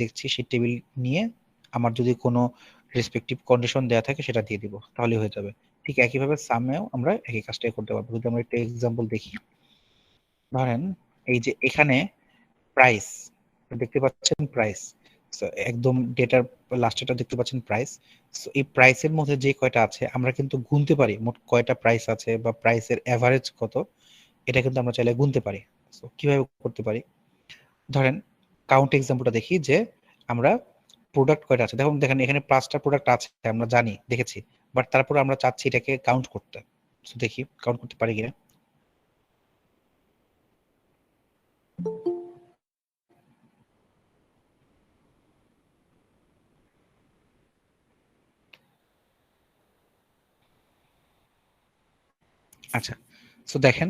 দেখছি সেই টেবিল নিয়ে আমার যদি কোনো রেসপেক্টিভ কন্ডিশন দেওয়া থাকে সেটা দিয়ে দিব, তাহলে হয়ে যাবে। ঠিক একইভাবে সামেও আমরা একই কাজটাই করতে পারবো। যদি আমরা একটা এক্সাম্পল দেখি, ধরেন এই যে এখানে প্রাইস দেখতে পাচ্ছেন, প্রাইস একদম ডেটার লাস্টেটা দেখতে পাচ্ছেন প্রাইস। এই প্রাইসের মধ্যে যে কয়টা আছে আমরা কিন্তু গুনতে পারি মোট কয়টা প্রাইস আছে বা প্রাইসের এভারেজ কত, এটা কিন্তু আমরা চাইলে গুনতে পারি। কিভাবে করতে পারি, ধরেন কাউন্ট এক্সাম্পলটা দেখি যে আমরা প্রোডাক্ট কয়টা আছে, দেখুন দেখেন এখানে 5টা প্রোডাক্ট আছে আমরা জানি দেখেছি, বাট তারপর আমরা চাচ্ছি এটাকে কাউন্ট করতে। দেখি কাউন্ট করতে পারি কিনা। আচ্ছা, সো দেখেন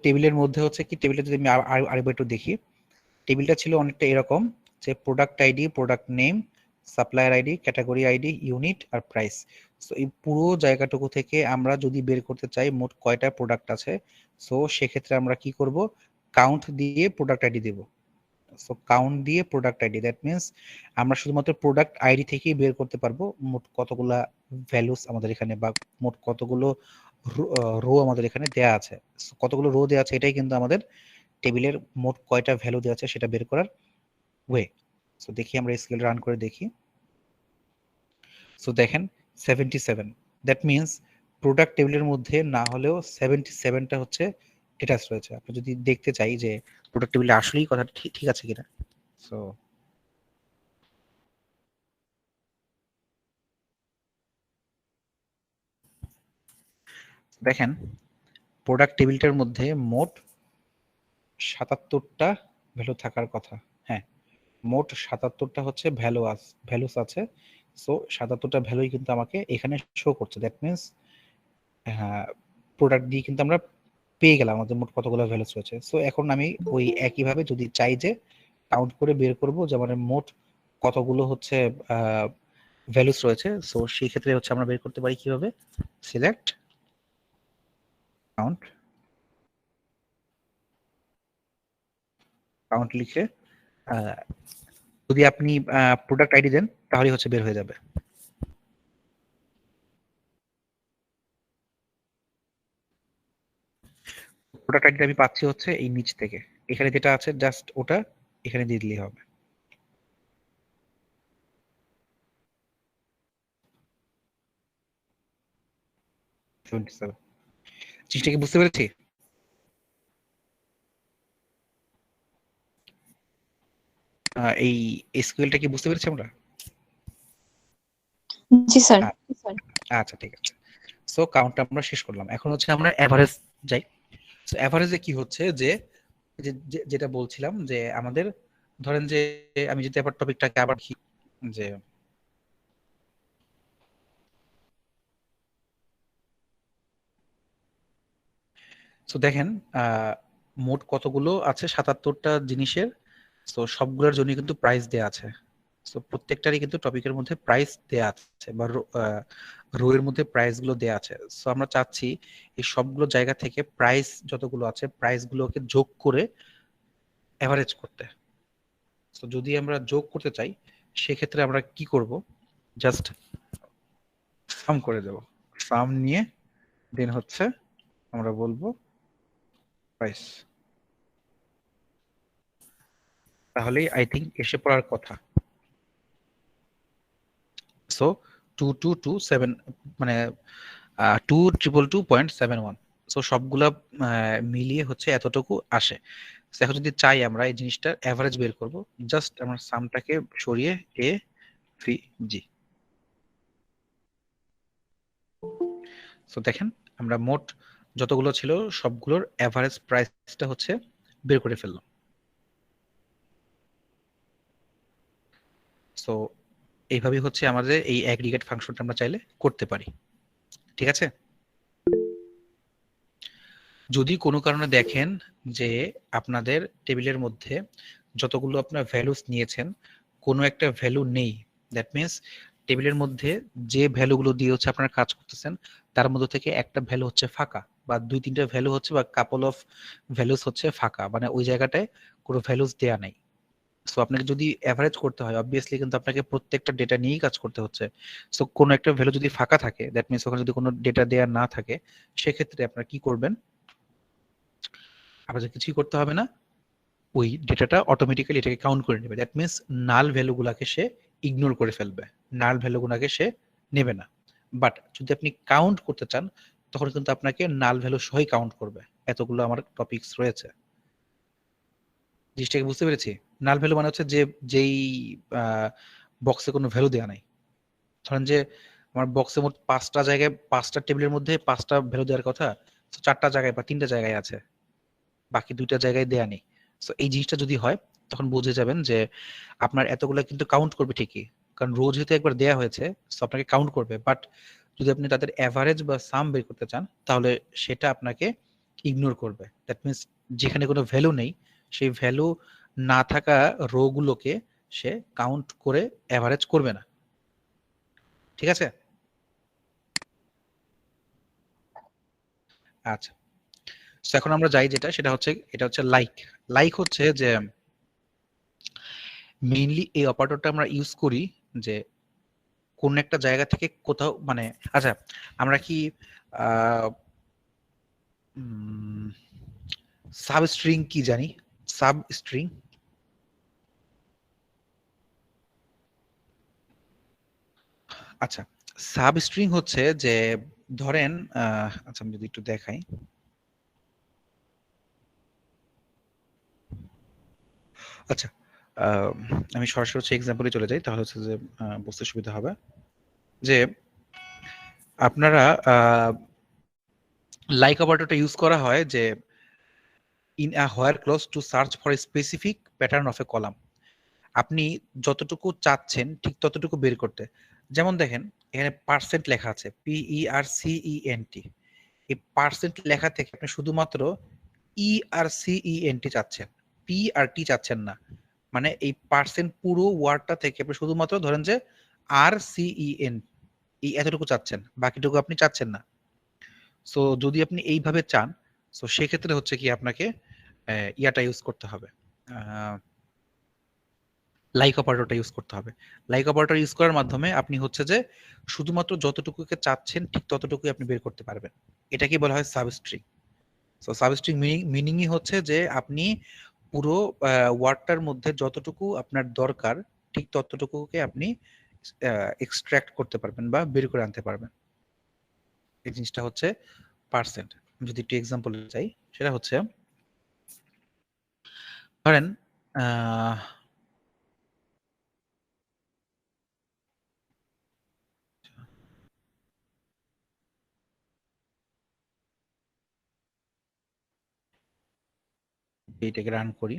টেবিলের মধ্যে হচ্ছে কি, টেবিলে যদি আমি আরেকবার একটু দেখি, টেবিলটা ছিল অনেকটা এরকম যে product ID, product name, supplier ID, category ID, unit আর প্রাইস। সো এই পুরো জায়গাটুকু থেকে আমরা যদি বের করতে চাই মোট কয়টা প্রোডাক্ট আছে, সো সেক্ষেত্রে আমরা কি করব, কাউন্ট দিয়ে প্রোডাক্ট আইডি দেব। সো কাউন্ট দিয়ে প্রোডাক্ট আইডি, দ্যাট মিনস আমরা শুধুমাত্র প্রোডাক্ট আইডি থেকেই বের করতে পারবো মোট কতগুলা ভ্যালুস আমাদের এখানে, বা মোট কতগুলো রো আমাদের এখানে দেয়া আছে। কতগুলো রো দেয়া আছে এটাই কিন্তু আমাদের টেবিলের মোট কয়টা ভ্যালু দেওয়া আছে সেটা বের করার ওয়ে। সো দেখি আমরা স্কেল রান করে দেখি। সো দেখেন 77, দ্যাট মিনস প্রোডাক্ট টেবিলের মধ্যে না হলেও 77টা হচ্ছে ডেটাস রয়েছে। আপনি যদি দেখতে চাই যে প্রোডাক্ট টেবিলে আসলেই কথা ঠিক ঠিক আছে কিনা, সো দেখেন প্রোডাক্ট টেবিলটার মধ্যে মোট 77টা ভ্যালু থাকার কথা। হ্যাঁ, মোট 77টা হচ্ছে ভ্যালুস আছে। সো 77টা ভ্যালুই কিন্তু আমাকে এখানে শো করছে, দ্যাট মিনস হ্যাঁ, প্রোডাক্ট দিয়ে কিন্তু আমরা পেয়ে গেলাম আমাদের মোট কতগুলো ভ্যালুস রয়েছে। সো এখন আমি ওই একইভাবে যদি চাই যে কাউন্ট করে বের করব যে আমার মোট কতগুলো হচ্ছে ভ্যালুস রয়েছে, সো সেই ক্ষেত্রে হচ্ছে আমরা বের করতে পারি কিভাবে, সিলেক্ট কাউন্ট, কাউন্ট লিখে যদি আপনি প্রোডাক্ট আইডি দেন তাহলে হচ্ছে বের হয়ে যাবে। প্রোডাক্ট আইডিটা আমি পাচ্ছি হচ্ছে এই নিচ থেকে, এখানে যেটা আছে জাস্ট ওটা এখানে দিয়ে দিলেই হবে। জিনিসটা কি বুঝতে পেরেছি? এই এসকিউএলটা কি বুঝতে পেরেছি আমরা? জি স্যার। আচ্ছা ঠিক আছে। সো কাউন্টটা আমরা শেষ করলাম, এখন হচ্ছে আমরা এভারেজ যাই। সো এভারেজে কি হচ্ছে যে যেটা বলছিলাম যে আমাদের ধরেন যে আমি যদি আবার টপিকটাকে আবার যে সো দেখেন মোট কতগুলো আছে, 77টা জিনিসের। সো সবগুলোর জন্য কিন্তু প্রাইস দেয়া আছে। সো প্রত্যেকটারই কিন্তু টপিকের মধ্যে প্রাইস দেয়া আছে বা রো এর মধ্যে প্রাইস গুলো দেয়া আছে। সো আমরা চাচ্ছি এই সবগুলো জায়গা থেকে প্রাইস যতগুলো আছে প্রাইস গুলোকে যোগ করে এভারেজ করতে। সো যদি আমরা যোগ করতে চাই সেক্ষেত্রে আমরা কি করব, জাস্ট সাম করে দেব। সাম নিয়ে দেন হচ্ছে আমরা বলবো প্রাইস, তাহলেই আই থিঙ্ক এসে পড়ার কথা। সো 2227 মানে 222.71, সো সবগুলা মিলিয়ে হচ্ছে এতটুকু আসে। So, এখন যদি চাই আমরা এই জিনিসটার অ্যাভারেজ বের করব, জাস্ট আমরা সামটাকে সরিয়ে এ ভি জি। সো দেখেন আমরা মোট যতগুলো ছিল সবগুলোর অ্যাভারেজ প্রাইসটা হচ্ছে বের করে ফেললাম। সো এইভাবেই হচ্ছে আমাদের এই অ্যাগ্রিগেট ফাংশনটা আমরা চাইলে করতে পারি। ঠিক আছে, যদি কোনো কারণে দেখেন যে আপনাদের টেবিলের মধ্যে যতগুলো আপনার ভ্যালুস নিয়েছেন কোনো একটা ভ্যালু নেই, দ্যাট মিনস টেবিলের মধ্যে যে ভ্যালুগুলো দিয়ে হচ্ছে আপনারা কাজ করতেছেন তার মধ্যে থেকে একটা ভ্যালু হচ্ছে ফাঁকা, বা 2-3টা ভ্যালু হচ্ছে বা কাপল অফ ভ্যালুস হচ্ছে ফাঁকা, মানে ওই জায়গাটায় কোনো ভ্যালুস দেয়া নাই। সো আপনাকে যদি অ্যাভারেজ করতে হয় অবভিয়াসলি কিন্তু আপনাকে প্রত্যেকটা ডেটা নিয়েই কাজ করতে হচ্ছে। সো কোনো একটা ভ্যালু যদি ফাঁকা থাকে, দ্যাট মিনস ওখানে যদি কোনো ডেটা দেওয়া না থাকে, সেক্ষেত্রে আপনারা কি করবেন, আপনাদের কিছুই করতে হবে না, ওই ডেটাটা অটোমেটিক্যালি এটাকে কাউন্ট করে নেবে। দ্যাট মিনস নাল ভ্যালুগুলোকে সে ইগনোর করে ফেলবে, নাল ভ্যালুগুলোকে সে নেবে না। বাট যদি আপনি কাউন্ট করতে চান তখন কিন্তু আপনাকে নাল ভ্যালু সহই কাউন্ট করবে। এতগুলো আমার টপিকস রয়েছে, জিনিসটাকে বুঝতে পেরেছি? নাল ভ্যালু মানে হচ্ছে যে যেই বক্সে কোনো ভ্যালু দেওয়া নাই। ধরেন যে আমার বক্সে মোট 5টা জায়গায়, 5টা টেবিলের মধ্যে 5টা ভ্যালু দেওয়ার কথা, তো 4টা জায়গায় বা 3টা জায়গায় আছে, বাকি 2টা জায়গায় দেয়া নেই। সো এই জিনিসটা যদি হয় তখন বুঝে যাবেন যে আপনার এতগুলো কিন্তু কাউন্ট করবে ঠিকই, কারণ রোজ যেহেতু একবার দেয়া হয়েছে সো আপনাকে কাউন্ট করবে। বাট যদি আপনি তাদের অ্যাভারেজ বা সাম বের করতে চান তাহলে সেটা আপনাকে ইগনোর করবে। দ্যাট মিনস যেখানে কোনো ভ্যালু নেই সেই ভ্যালু না থাকা রো গুলোকে সে কাউন্ট করে অ্যাভারেজ করবে না। ঠিক আছে? আচ্ছা, সো এখন আমরা যাই যেটা, সেটা হচ্ছে, এটা হচ্ছে লাইক। লাইক হচ্ছে যে মেইনলি এই অপারেটরটা আমরা ইউজ করি যে কোন একটা জায়গা থেকে কোথাও মানে, আচ্ছা আমরা কি সাব স্ট্রিং কি জানি? সাব স্ট্রিং, আচ্ছা সাব স্ট্রিং হচ্ছে যে ধরেন আচ্ছা আমি যদি একটু দেখাই, আচ্ছা আহ, আমি সরাসরি হচ্ছে এক্সাম্পলে চলে যাই তাহলে হচ্ছে যে বুঝতে সুবিধা হবে। যে আপনারা লাইক অপারেটরটা ইউজ করা হয় যে in a where clause to search for a specific pattern of a column. আপনি যতটুকু চাচ্ছেন ঠিক ততটুকু বের করতে। যেমন দেখেন এখানে পার্সেন্ট লেখা আছে, PERCENT। এই পার্সেন্ট লেখা থেকে আপনি শুধুমাত্র ERCENT চাচ্ছেন, পি আর টি চাচ্ছেন না। মানে এই পার্সেন্ট পুরো ওয়ার্ডটা থেকে আপনি শুধুমাত্র ধরেন যে RCEN এই এতটুকু চাচ্ছেন, বাকিটুকু আপনি চাচ্ছেন না। সো যদি আপনি এইভাবে চান, সো সেক্ষেত্রে হচ্ছে কি আপনাকে ইয়াটা ইউজ করতে হবে, লাইক অপারেটরটা ইউজ করতে হবে। লাইক অপারেটর ইউজ করার মাধ্যমে আপনি হচ্ছে যে শুধুমাত্র যতটুকুকে চাচ্ছেন ঠিক ততটুকুই আপনি বের করতে পারবেন। এটাকে বলা হয় সাবস্ট্রিং। সো সাবস্ট্রিং মিনিংই হচ্ছে যে আপনি পুরো ওয়ার্ডটার মধ্যে যতটুকু আপনার দরকার ঠিক ততটুকুকে আপনি এক্সট্রাক্ট করতে পারবেন বা বের করে আনতে পারবেন। এই জিনিসটা হচ্ছে পার্সেন্ট। যদি একটু এক্সাম্পল চাই, সেটা হচ্ছে ধরেন আহ এইটাকে রান করি।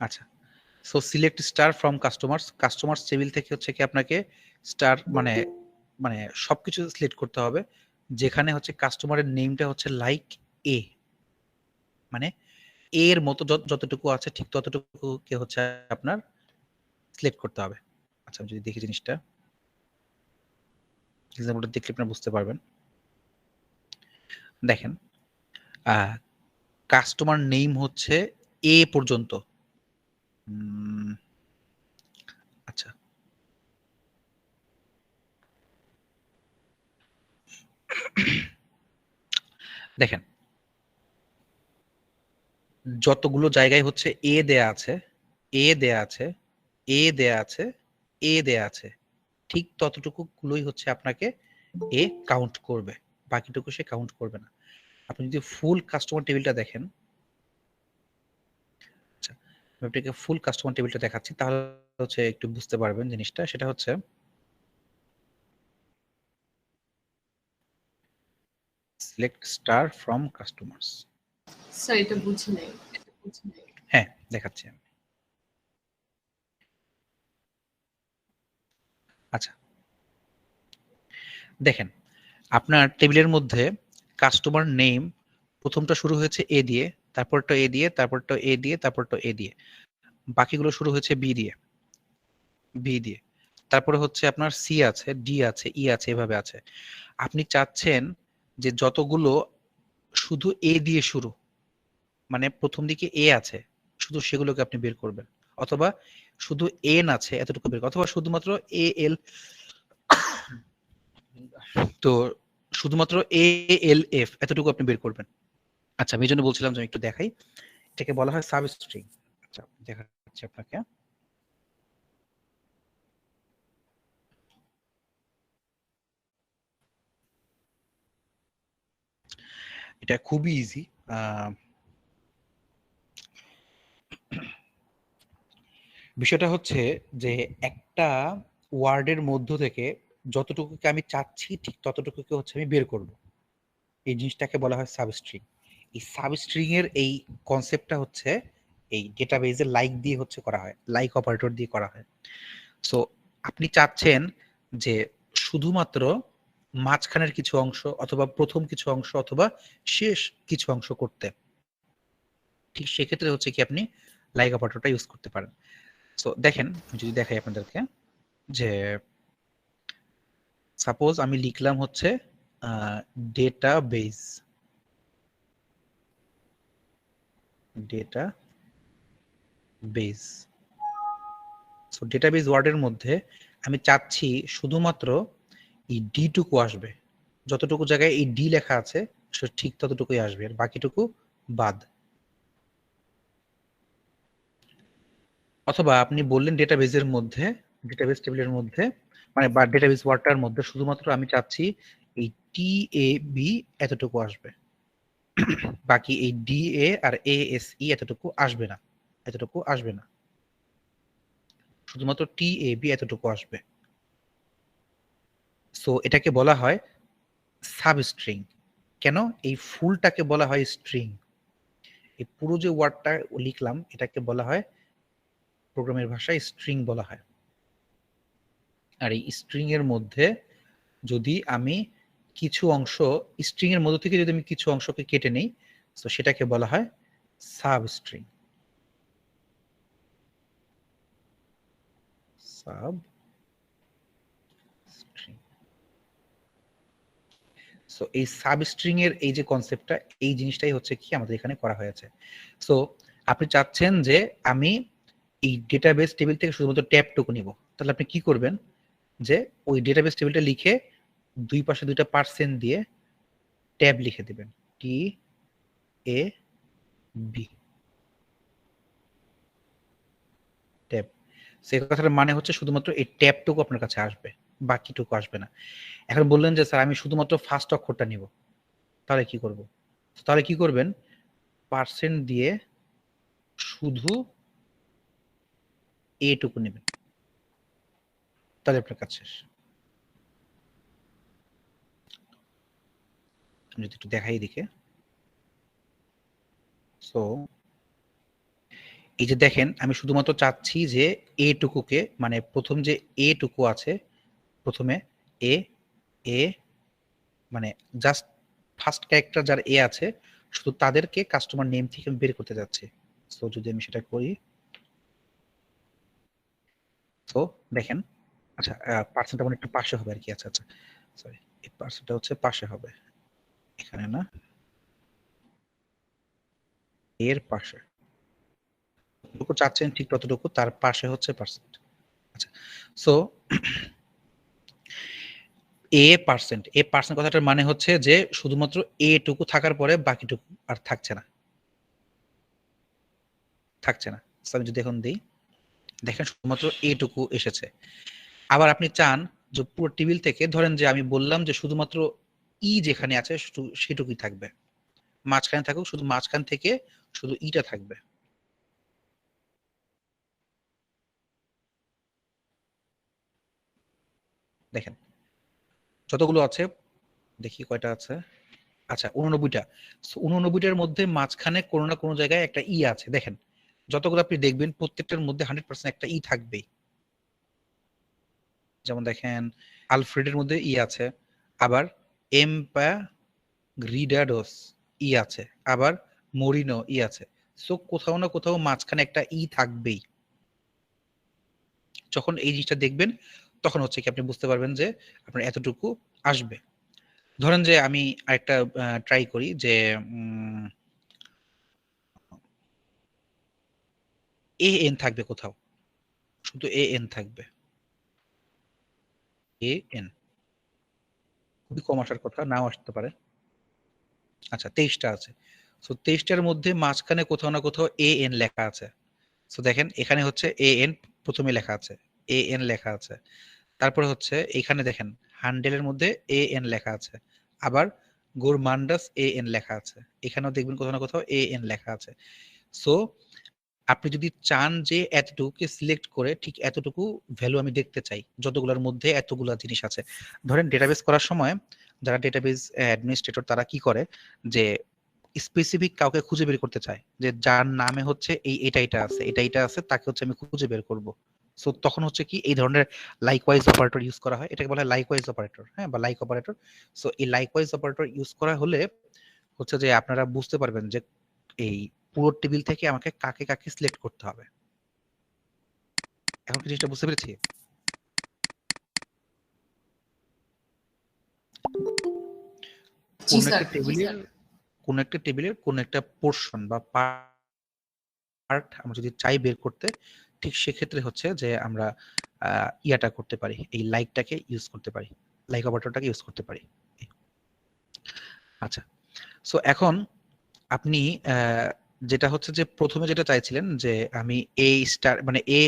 আচ্ছা, so select star from customers, customers table থেকে হচ্ছে কি আপনাকে স্টার মানে মানে সবকিছু সিলেক্ট করতে হবে যেখানে হচ্ছে কাস্টমারের নেমটা হচ্ছে লাইক এ, মানে এ এর মতো যতটুকু আছে ঠিক ততটুকুকে হচ্ছে আপনার সিলেক্ট করতে হবে। আচ্ছা আমি যদি দেখি জিনিসটা, এক্সাম্পলটা দেখলে আপনারা বুঝতে পারবেন। দেখেন কাস্টমার নেম হচ্ছে এ পর্যন্ত। আচ্ছা দেখেন যতগুলো জায়গায় হচ্ছে এ দেয়া আছে, এ দেয়া আছে, এ দেয়া আছে, এ দেয়া আছে, ঠিক ততটুকু গুলোই হচ্ছে আপনাকে এ কাউন্ট করবে, বাকিটুকু সে কাউন্ট করবে না। আপনি যদি ফুল কাস্টমার টেবিলটা দেখেন, আচ্ছা আমি আপনাকে ফুল কাস্টমার টেবিলটা দেখাচ্ছি তাহলে হচ্ছে একটু বুঝতে পারবেন জিনিসটা। সেটা হচ্ছে select star from customers. Sir এটা বুঝি নাই। হ্যাঁ দেখাচ্ছি আমি। আচ্ছা দেখেন আপনার টেবিলের মধ্যে কাস্টমার নেম প্রথমটা শুরু হয়েছে এ দিয়ে, তারপরটা এ দিয়ে, তারপরটা এ দিয়ে, তারপরটা এ দিয়ে, বাকিগুলো শুরু হয়েছে বি দিয়ে, বি দিয়ে, তারপরে হচ্ছে আপনার সি আছে, ডি আছে, ই আছে, এভাবে আছে। আপনি চাচ্ছেন যে যতগুলো শুধু এ দিয়ে শুরু, মানে প্রথম দিকে এ আছে, শুধু সেগুলোকে আপনি বের করবেন, অথবা শুধু এন আছে এতটুকু বের করবেন, অথবা শুধুমাত্র এ এল, তো শুধুমাত্র এ এল এফ এতটুকু আপনি বের করবেন। আচ্ছা, আমি এই জন্য বলছিলাম যে আমি একটু দেখাই, এটাকে বলা হয় সাবস্ট্রিং। আচ্ছা, দেখাচ্ছি আপনাকে। এটা খুবই ইজি। বিষয়টা হচ্ছে যে একটা ওয়ার্ডের মধ্য থেকে যতটুকুকে আমি চাচ্ছি ঠিক ততটুকুকে হচ্ছে আমি বের করব, এই জিনিসটাকে বলা হয় সাবস্ট্রিং। এই সাবস্ট্রিং এর এই কনসেপ্টটা হচ্ছে এই ডেটাবেজে লাইক দিয়ে হচ্ছে করা হয়, লাইক অপারেটর দিয়ে করা হয়। সো আপনি চাচ্ছেন যে শুধুমাত্র মাঝখানের কিছু অংশ, অথবা প্রথম কিছু অংশ, অথবা শেষ কিছু অংশ করতে, ঠিক সেক্ষেত্রে হচ্ছে কি আপনি লাইক অপারেটরটা ইউজ করতে পারেন। সো দেখেন, আমি যদি দেখাই আপনাদেরকে, যে সাপোজ আমি লিখলাম হচ্ছে database, data base. So database ওয়ার্ডের মধ্যে আমি চাচ্ছি শুধুমাত্র এই ডি টুকু আসবে, যতটুকু জায়গায় এই ডি লেখা আছে ঠিক ততটুকুই আসবে, আর বাকিটুকু বাদ। অথবা আপনি বললেন ডেটাবেজের মধ্যে, ডেটাবেজ টেবিলের মধ্যে, মানে বা ডেটাবেজ ওয়ার্ডটার মধ্যে শুধুমাত্র আমি চাচ্ছি এই টি এ বি এতটুকু আসবে, বাকি এই D A R A S E এতটুকু আসবে না, এতটুকু আসবে না, শুধুমাত্র টি এ বি এতটুকু আসবে। সো এটাকে বলা হয় সাবস্ট্রিং। কেন? এই ফুলটাকে বলা হয় স্ট্রিং। এই পুরো যে ওয়ার্ডটা লিখলাম এটাকে বলা হয় প্রোগ্রামের ভাষায় স্ট্রিং বলা হয়। আর এই স্ট্রিং এর মধ্যে যদি আমি কিছু অংশ, স্ট্রিং এর মধ্যে থেকে যদি আমি কিছু অংশকে কেটে নেই, তো সেটাকে বলা হয় সাবস্ট্রিং। সাবস্ট্রিং। সো এই সাবস্ট্রিং এর এই যে কনসেপ্টটা, এই জিনিসটাই হচ্ছে কি আমাদের এখানে করা হয়েছে। সো আপনি চাচ্ছেন যে আমি এই ডেটাবেস টেবিল থেকে শুধুমাত্র ট্যাবটুকু নিব, তাহলে আপনি কি করবেন, যে ওই ডেটাবেস টেবিলটা লিখে দুই পাশে দুইটা পার্সেন্ট দিয়ে ট্যাব লিখে দিবেন, টি এ বি, ট্যাব। সেই কথাটার মানে হচ্ছে শুধুমাত্র এই ট্যাবটুকু আপনার কাছে আসবে, বাকিটুকু আসবে না। এখন বললেন যে স্যার আমি শুধুমাত্র ফার্স্ট অক্ষরটা নিব, তাহলে কি করব? তাহলে কি করবেন, পার্সেন্ট দিয়ে শুধু এটুকু নেবেন, তাহলে আপনার কাজ শেষ। আমি যদি একটু দেখাই দিকে, সো এই যে দেখেন আমি শুধুমাত্র চাচ্ছি যে এটুকুকে, মানে প্রথম যে এটুকু আছে, প্রথমে এ এ মানে জাস্ট ফার্স্ট ক্যারেক্টার যার এ আছে, শুধু তাদেরকে কাস্টমার নেম থেকে আমি বের করতে যাচ্ছি। সো যদি আমি সেটা করি, তো দেখেন, আচ্ছা পার্সেন্টটা মানে একটু পাশে হবে আর কি। আচ্ছা আচ্ছা, সরি, এই পার্সেন্টটা হচ্ছে পাশে হবে, এখানে না, এর পাশে যতটুকু চাচ্ছেন ঠিক ততটুকু, তার পাশে হচ্ছে পার্সেন্ট। আচ্ছা, সো এ পার্সেন্ট কথাটার মানে হচ্ছে যে শুধুমাত্র এ টুকু থাকার পরে বাকিটুকু আর থাকছে না, থাকছে না। So, আমি যদি এখন দিই, দেখেন শুধুমাত্র এটুকু এসেছে। আবার আপনি চান যে পুরো টেবিল থেকে, ধরেন যে আমি বললাম যে শুধুমাত্র ই যেখানে আছে শুধু সেটুকুই থাকবে, মাঝখানে থাকুক, শুধু মাঝখান থেকে শুধু ইটা থাকবে। দেখেন যতগুলো আছে, দেখি কয়টা আছে, আচ্ছা 89টা। 89টার মধ্যে মাঝখানে কোনো না কোনো জায়গায় একটা ই আছে, দেখেন যতগুলো আপনি দেখবেন প্রত্যেকটার মধ্যে 100% একটা ই থাকবেই। যেমন দেখেন আলফ্রেডের মধ্যে ই আছে, আবার এমপাগরিডাডোস ই আছে, আবার মরিনো ই আছে। সো কোথাও না কোথাও মাঝখানে একটা ই থাকবেই। যখন এই জিনিসটা দেখবেন তখন হচ্ছে কি আপনি বুঝতে পারবেন যে আপনার এতটুকু আসবে। ধরেন যে আমি আরেকটা ট্রাই করি, যে এ এন থাকবে কোথাও, শুধু এ এন থাকবে, এ এন খুবই কম আসার কথা, নাও আসতে পারে। আচ্ছা 23টা আছে, সো 23টার মধ্যে মাঝখানে কোথাও না কোথাও এ এন লেখা আছে। সো দেখেন এখানে হচ্ছে এ এন প্রথমে লেখা আছে, এ এন লেখা আছে, তারপরে হচ্ছে এখানে দেখেন হ্যান্ডেলের মধ্যে এ এন লেখা আছে, আবার গোরমান্ডাস এ এন লেখা আছে, এখানেও দেখবেন কোথাও না কোথাও এ এন লেখা আছে। সো আপনি যদি চান যে এতটুকুকে সিলেক্ট করে ঠিক এতটুকু ভ্যালু আমি দেখতে চাই, যতগুলোর মধ্যে এতগুলা জিনিস আছে, ধরেন ডেটাবেস করার সময় যারা ডেটাবেস অ্যাডমিনিস্ট্রেটর তারা কি করে যে স্পেসিফিক কাউকে খুঁজে বের করতে চায়, যে যার নামে হচ্ছে এটা আছে, এটা আছে, তাকে হচ্ছে আমি খুঁজে বের করব। সো তখন হচ্ছে কি এই ধরনের লাইকওয়াইজ অপারেটর ইউজ করা হয়, এটাকে বলা হয় লাইকওয়াইজ অপারেটর, হ্যাঁ, বা লাইক অপারেটর। সো এই লাইকওয়াইজ অপারেটর ইউজ করা হলে হচ্ছে যে আপনারা বুঝতে পারবেন যে এই পুরো টেবিল থেকে আমাকে কাকে কাকে সিলেক্ট করতে হবে। এখন কি জিনিসটা বুঝতে পেরেছি? জি কোন স্যার। একটা টেবিলের কোন একটা টেবিলের কোন একটা পোর্শন বা পার্ট আমরা যদি চাই বের করতে, ঠিক সেক্ষেত্রে হচ্ছে যে আমরা ইয়াটা করতে পারি, এই লাইকটাকে ইউজ করতে পারি, লাইক অপারেটরটাকে ইউজ করতে পারি। আচ্ছা, সো এখন আপনি যেটা হচ্ছে যে প্রথমে যেটা চাইছিলেন যে আমি এ স্টার মানে এ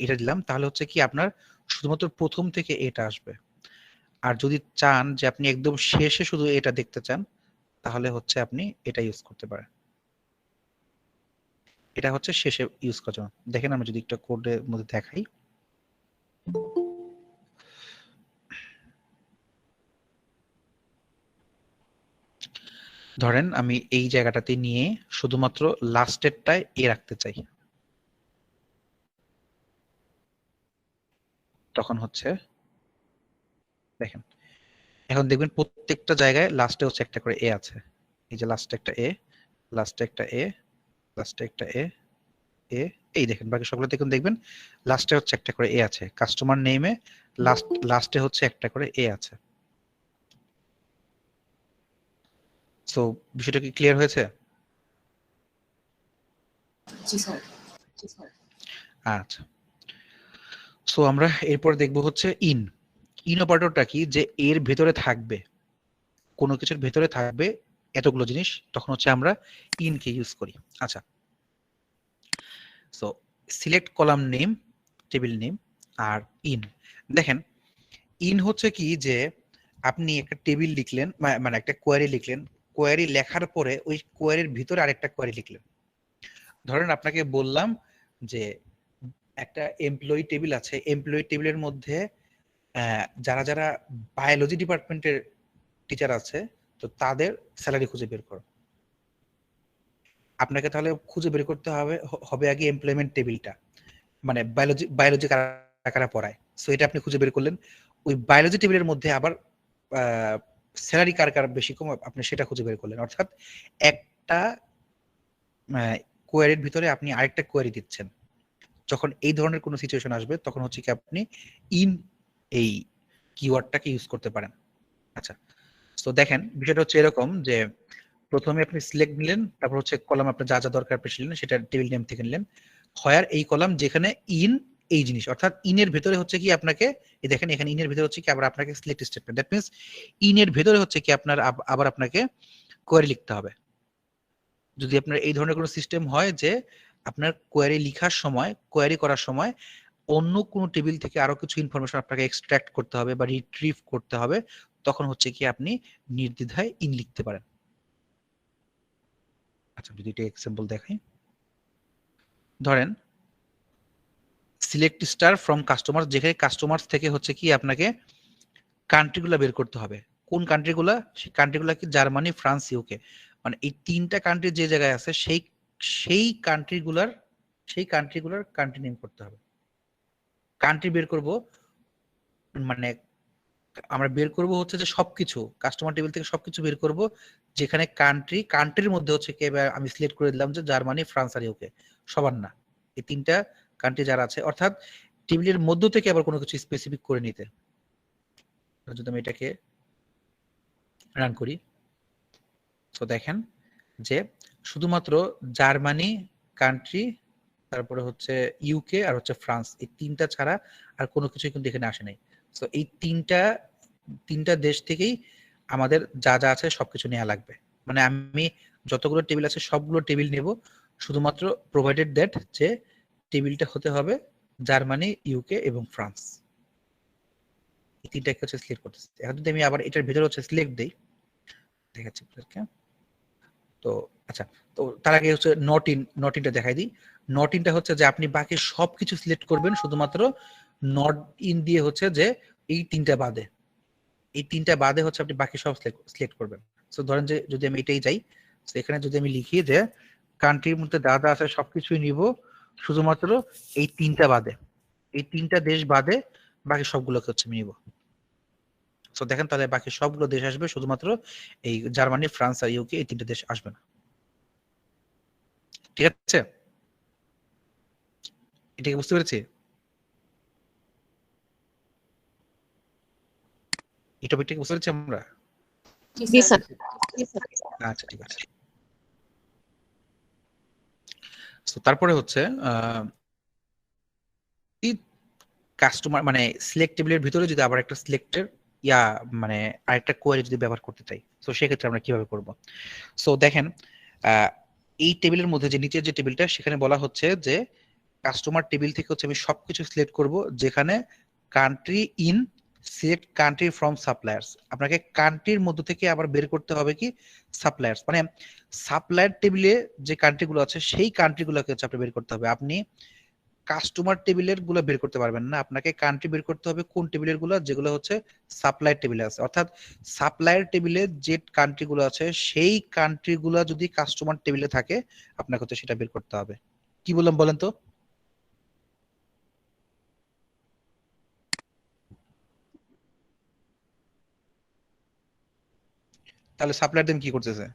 এটা দিলাম, তাহলে হচ্ছে কি আপনার শুধুমাত্র প্রথম থেকে এটা আসবে। আর যদি চান যে আপনি একদম শেষে শুধু এটা দেখতে চান, তাহলে হচ্ছে আপনি এটা ইউজ করতে পারেন। এটা হচ্ছে শেষে ইউজ করার জন্য। দেখেন আমি যদি একটা কোডের মধ্যে দেখাই, ধরেন আমি এই জায়গাটাতে নিয়ে শুধুমাত্র লাস্টেরটায় এ রাখতে চাই, তখন হচ্ছে দেখেন এখন দেখবেন প্রত্যেকটা জায়গায় লাস্টে হচ্ছে একটা করে এ আছে। এই যে লাস্টে একটা এ, লাস্টে একটা এ, লাস্টে একটা এ, এ, এই দেখেন বাকি সবগুলো দেখুন, দেখবেন লাস্টে হচ্ছে একটা করে এ আছে, কাস্টমার নেমে লাস্টে হচ্ছে একটা করে এ আছে। সো বিষয়টা কি ক্লিয়ার হয়েছে? জি স্যার। আচ্ছা, সো আমরা এরপর দেখবো হচ্ছে ইন। ইন অপারেটরটা কি, যে এর ভেতরে থাকবে, কোনো কিছুর ভেতরে থাকবে এতগুলো জিনিস, তখন হচ্ছে আমরা ইনকে ইউজ করি। আচ্ছা, so select column name, table name আর ইন। দেখেন ইন হচ্ছে কি যে আপনি একটা টেবিল লিখলেন, মানে একটা কোয়ারি লিখলেন, কোয়ারি লেখার পরে ওই কোয়ারির ভিতরে আরেকটা কোয়ারি লিখলেন। ধরেন আপনাকে বললাম যে একটা এমপ্লয়ি টেবিল আছে, এমপ্লয়ি টেবিলের মধ্যে যারা যারা বায়োলজি ডিপার্টমেন্টের টিচার আছে, তো তাদের স্যালারি খুঁজে বের করো। আপনাকে তাহলে খুঁজে বের করতে হবে হবে আগে এমপ্লয়মেন্ট টেবিলটা, মানে বায়োলজি কারা কারা পড়ায়। সো এটা আপনি খুঁজে বের করলেন, ওই বায়োলজি টেবিলের মধ্যে আবার স্যালারি কার কার বেশি কম আপনি সেটা খুঁজে বের করলেন। অর্থাৎ একটা কোয়ারির ভিতরে আপনি আরেকটা কোয়ারি দিচ্ছেন। যখন এই ধরনের কোনো সিচুয়েশন আসবে তখন হচ্ছে কি আপনি ইন এই কিওয়ার্ডটাকে ইউজ করতে পারেন। আচ্ছা, তো দেখেন বিষয়টা হচ্ছে এরকম যে প্রথমে আপনি সিলেক্ট নিলেন, তারপর হচ্ছে কলাম আপনার যা যা দরকার আপনি নিলেন, সেটা টেবিল নেম থেকে নিলেন। হয়ার এই কলাম যেখানে ইন এই জিনিস, অর্থাৎ ইনের ভেতরে হচ্ছে কি আপনাকে এই দেখেন এখানে ইনের ভেতরে হচ্ছে কি আবার আপনাকে সিলেক্ট স্টেটমেন্ট, দ্যাট মিন্স ইনের ভেতরে হচ্ছে কি আপনার আবার আপনাকে কোয়ারি লিখতে হবে। যদি আপনার এই ধরনের কোনো সিস্টেম হয় যে আপনার কোয়ারি লিখার সময়, কোয়ারি করার সময় অন্য কোনো টেবিল থেকে আরো কিছু ইনফরমেশন আপনাকে এক্সট্রাক্ট করতে হবে বা রিট্রিভ করতে হবে, তখন হচ্ছে কি আপনি নির্দ্বিধায় ইন লিখতে পারেন। আচ্ছা, যদি এটা এক্সাম্পল দেখাই, ধরেন সিলেক্ট স্টার ফ্রম কাস্টমার, যেখানে কাস্টমার থেকে হচ্ছে কি আপনাকে কান্ট্রিগুলো বের করতে হবে। কোন কান্ট্রিগুলা? সেই কান্ট্রিগুলা কি জার্মানি, ফ্রান্স, ইউকে, মানে এই তিনটা কান্ট্রি যে জায়গায় আছে সেই সেই কান্ট্রিগুলার কান্ট্রি নেম করতে হবে। কান্ট্রি বের করব, মানে আমরা বের করব হচ্ছে যে সবকিছু কাস্টমার টেবিল থেকে সবকিছু বের করব, যেখানে কান্ট্রির মধ্যে হচ্ছে কি এবার আমি সিলেক্ট করে দিলাম যে জার্মানি, ফ্রান্স আর ইউকে, সবার না, এই তিনটা কান্ট্রি যারা আছে, অর্থাৎ টেবিলের মধ্য থেকে আবার কোনো কিছু স্পেসিফিক করে নিতে। যদি আমি এটাকে রান করি, তো দেখেন যে শুধুমাত্র জার্মানি কান্ট্রি তারপরে হচ্ছে ইউকে আর হচ্ছে ফ্রান্স, এই তিনটা ছাড়া আর কোনো কিছুই কিন্তু এখানে আসে নাই। সো এই তিনটা দেশ থেকেই আমাদের যা যা আছে সবকিছু নেওয়া লাগবে। মানে আমি যতগুলো টেবিল আছে সবগুলো টেবিল নেব, শুধুমাত্র প্রোভাইডেড দ্যাট যে টেবিলটা হতে হবে জার্মানি, ইউকে এবং ফ্রান্স, এই তিনটাকে হচ্ছে সিলেক্ট করতেছি। এখন যদি আমি আবার এটার ভিতরে হচ্ছে সিলেক্ট দেই, দেখাচ্ছি আপনাদেরকে। তো আচ্ছা, তো তার আগে হচ্ছে নট ইনটা দেখাই দিই। নট ইনটা হচ্ছে যে আপনি বাকি সবকিছু সিলেক্ট করবেন, শুধুমাত্র নট ইন দিয়ে হচ্ছে যে এই তিনটা বাদে হচ্ছে আপনি বাকি সব সিলেক্ট করবেন। সো ধরেন যে যদি আমি এটাই যাই, তো এখানে যদি আমি লিখি যে কান্ট্রির মধ্যে যা যা আছে সবকিছুই নিব, শুধুমাত্র এই তিনটা বাদে, এই তিনটা দেশ বাদে বাকি সবগুলোকে হচ্ছে আমি নিব। সো দেখেন তাহলে বাকি সবগুলো দেশ আসবে, শুধুমাত্র এই জার্মানি, ফ্রান্স আর ইউকে এই তিনটা দেশ আসবে না। ঠিক আছে, এটা কি বুঝতে পেরেছি? এই টপিকটা কি বুঝতে পেরেছি আমরা? জি স্যার। আচ্ছা ঠিক আছে। তো তারপরে হচ্ছে এই কাস্টমার মানে সিলেক্ট টেবিলের ভিতরে যদি আবার একটা সিলেক্টের মানে আরেকটা কোয়েরি যদি ব্যবহার করতে চাই, তো সেক্ষেত্রে আমরা কিভাবে করব? সো দেখেন, এই টেবিলের মধ্যে যে নিচের যে টেবিলটা, সেখানে বলা হচ্ছে যে কাস্টমার টেবিল থেকে হচ্ছে আমি সবকিছু সিলেক্ট করব, যেখানে country in select country from suppliers. আপনাকে কান্ট্রির মধ্য থেকে আবার বের করতে হবে কি সাপ্লায়ার্স, মানে সাপ্লায়ার টেবিলে যে কান্ট্রিগুলো আছে সেই কান্ট্রিগুলোকে হচ্ছে আপনি বের করতে হবে। আপনি কাস্টমার টেবিলের গুলো বের করতে পারবেন না, আপনাকে কান্ট্রি বের করতে হবে কোন টেবিলের গুলো, যেগুলো হচ্ছে সাপ্লায়ার টেবিলে আছে। অর্থাৎ সাপ্লায়ার টেবিলে যে কান্ট্রি গুলো আছে সেই কান্ট্রি গুলো যদি কাস্টমার টেবিলে থাকে, আপনাকে হচ্ছে সেটা বের করতে হবে। কি বললাম বলেন তো? তাহলে সাপ্লায়ার দেন কি করতেছে?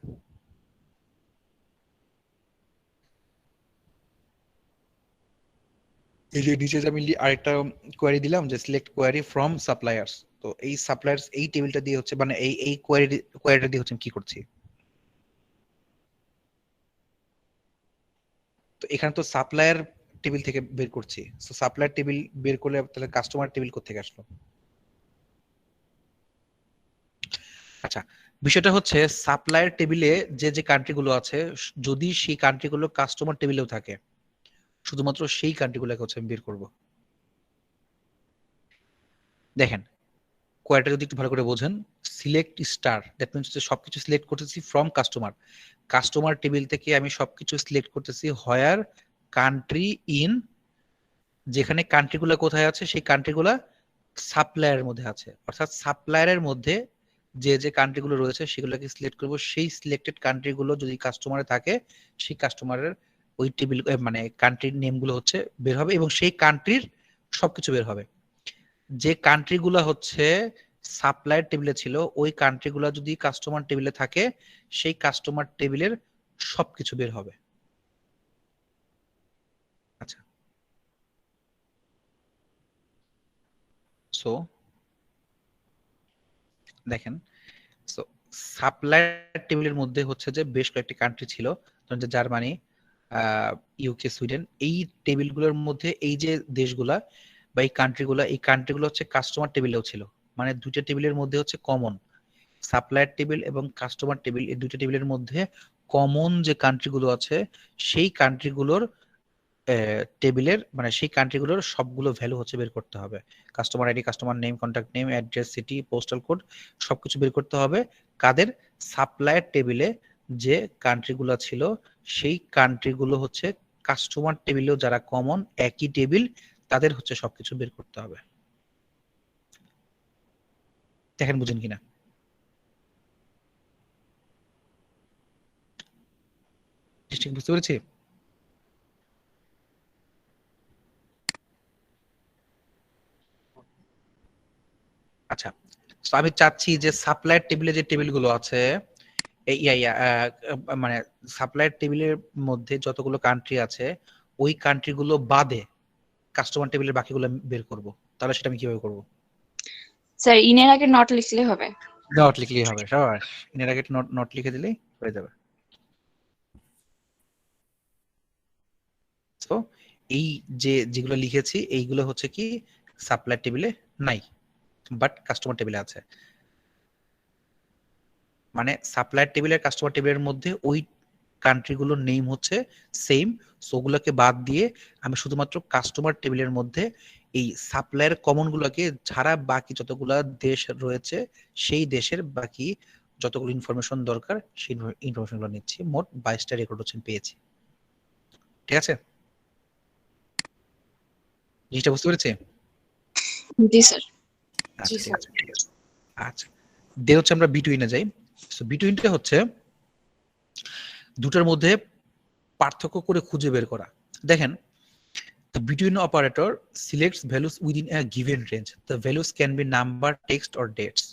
এই যে নিচে যে আমি আরেকটা কোয়ারি দিলাম যে সিলেক্ট কোয়ারি ফ্রম সাপ্লায়ার্স, তো এই সাপ্লায়ার্স এই টেবিলটা দিয়ে হচ্ছে, মানে এই কোয়ারিটা দিয়ে হচ্ছে আমি কি করছি? তো এখানে তো সাপ্লায়ার টেবিল থেকে বের করছি। তো সাপ্লায়ার টেবিল বের করলে তাহলে কাস্টমার টেবিল কোথা থেকে আসলো? আচ্ছা, বিষয়টা হচ্ছে সাপ্লায়ার টেবিলে যে যে কান্ট্রিগুলো আছে, যদি সেই কান্ট্রিগুলো কাস্টমার টেবিলেও থাকে, শুধুমাত্র সেই কান্ট্রিগুলোকে হচ্ছে আমি বের করব। দেখেন, কোয়ারিটা যদি একটু ভালো করে বোঝেন, সিলেক্ট স্টার দ্যাট মিনস যে সবকিছু সিলেক্ট করতেছি ফ্রম কাস্টমার, কাস্টমার টেবিল থেকে আমি সবকিছু সিলেক্ট করতেছি হোয়ার কান্ট্রি ইন, যেখানে কান্ট্রিগুলো কোথায় আছে সেই কান্ট্রিগুলো সাপ্লায়ারের মধ্যে আছে। অর্থাৎ সাপ্লায়ারের মধ্যে যে যে কান্ট্রিগুলো রয়েছে সেগুলোকে সিলেক্ট করব, সেই সিলেক্টেড কান্ট্রিগুলো যদি কাস্টমারে থাকে, সেই কাস্টমারের ওই টেবিল মানে কান্ট্রির নেমগুলো হচ্ছে বের হবে, এবং সেই কান্ট্রির সবকিছু বের হবে। যে কান্ট্রিগুলো হচ্ছে সাপ্লায়ার টেবিলে ছিল, ওই কান্ট্রিগুলো যদি কাস্টমার টেবিলে থাকে, সেই কাস্টমার টেবিলের সবকিছু বের হবে। আচ্ছা, সো দেখেন, সো সাপ্লায়ার টেবিলের মধ্যে হচ্ছে যে বেশ কয়েকটি কান্ট্রি ছিল, ধরেন যে জার্মানি, ইউকে, সুইডেন, এই টেবিলগুলোর মধ্যে এই যে দেশগুলা বা এই কান্ট্রিগুলো হচ্ছে কাস্টমার টেবিলেও ছিল। মানে দুইটা টেবিলের মধ্যে হচ্ছে কমন, সাপ্লায়ার টেবিল এবং কাস্টমার টেবিল, এই দুইটা টেবিলের মধ্যে কমন যে কান্ট্রিগুলো আছে, সেই কান্ট্রিগুলোর টেবিলের মানে সেই কান্ট্রিগুলোর সবগুলো ভ্যালু হচ্ছে বের করতে হবে। Customer ID, customer name, contact name, address, city, postal code, সবকিছু বের করতে হবে। কাদের? সাপ্লায়ার টেবিলে যে কান্ট্রিগুলো ছিল, সেই কান্ট্রিগুলো হচ্ছে কাস্টমার টেবিলেও যারা কমন একই টেবিল, তাদের হচ্ছে সবকিছু বের করতে হবে। দেখেন বুঝেন কিনা? ঠিক বুঝতে পেরেছি? আচ্ছা, তো আমি চাচ্ছি যে সাপ্লায়ার টেবিলে যে টেবিলগুলো আছে, এই মানে সাপ্লায়ার টেবিলের মধ্যে যতগুলো কান্ট্রি আছে, ওই কান্ট্রিগুলো বাদে কাস্টমার টেবিলের বাকিগুলো আমি বের করব। তাহলে সেটা আমি কিভাবে করব? স্যার ইনের আগে নট লিখলে হবে। নট লিখলেই হবে, সবাস, এর আগে নট নট লিখে দিলেই হয়ে যাবে। তো এই যেগুলো লিখেছি এইগুলো হচ্ছে কি সাপ্লাই টেবিলে নাই, বাট কাস্টমার টেবিলে আছে। মানে সাপ্লায়ার টেবিলের কাস্টমার টেবিলের মধ্যে ওই কান্ট্রিগুলোর নেম হচ্ছে সেম, সো ওগুলোকে বাদ দিয়ে আমি শুধুমাত্র কাস্টমার টেবিলের মধ্যে এই সাপ্লায়ার কমন গুলোকে ছাড়া বাকি যতগুলা দেশ রয়েছে সেই দেশের বাকি যতগুলো ইনফরমেশন দরকার সেই ইনফরমেশন গুলো নিচ্ছি। মোট 22টা রেকর্ড হচ্ছে পেয়েছি। ঠিক আছে, জিনিসটা বুঝতে পেরেছি? জি স্যার। আচ্ছা ঠিক স্যার। আছে, ঠিক আছে। আচ্ছা, দেন হচ্ছে আমরা বিটুইনে যাই। সো বিটুইনটা হচ্ছে দুটার মধ্যে পার্থক্য করে খুঁজে বের করা। দেখেন, the between operator selects values within a given range. The values can be number, text or dates.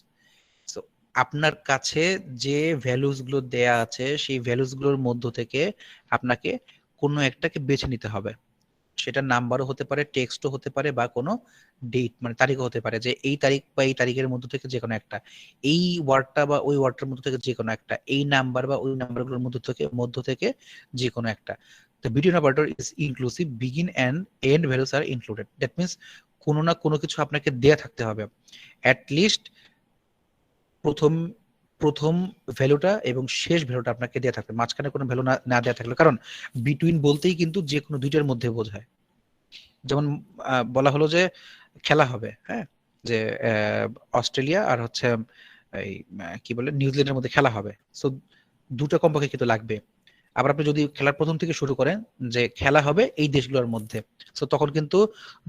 So আপনার কাছে যে ভ্যালুস গুলো দেয়া আছে সেই ভ্যালুস গুলোর মধ্য থেকে আপনাকে কোনো একটাকে বেছে নিতে হবে। সেটা নাম্বারও হতে পারে, টেক্সটও হতে পারে, বা কোনো ডেট মানে তারিখও হতে পারে, যে এই তারিখ বা এই তারিখের মধ্য থেকে যে কোনো একটা, এই ওয়ার্ডটা বা ওই ওয়ার্ডটার মধ্য থেকে যে কোনো একটা, এই নাম্বার বা ওই নাম্বারগুলোর মধ্য থেকে যে কোনো একটা। The between operator is inclusive, begin and end values are included. That means কোনো না কোনো কিছু আপনাকে দেয়া থাকতে হবে, at least প্রথম প্রথম ভ্যালুটা এবং শেষ ভ্যালুটা আপনাকে দেয়া থাকবে, মাঝখানে কোনো ভ্যালু না দেয়া থাকলে। কারণ বিটুইন বলতেই কিন্তু যে কোনো দুইটার মধ্যে বোঝায়। যেমন বলা হলো যে খেলা হবে, হ্যাঁ, যে অস্ট্রেলিয়া আর হচ্ছে এই কি বলে নিউজিল্যান্ডের মধ্যে খেলা হবে, সো দুটো কমপক্ষে কিন্তু লাগবে। আবার আপনি যদি খেলার প্রথম থেকে শুরু করেন যে খেলা হবে এই দেশগুলোর মধ্যে, সো তখন কিন্তু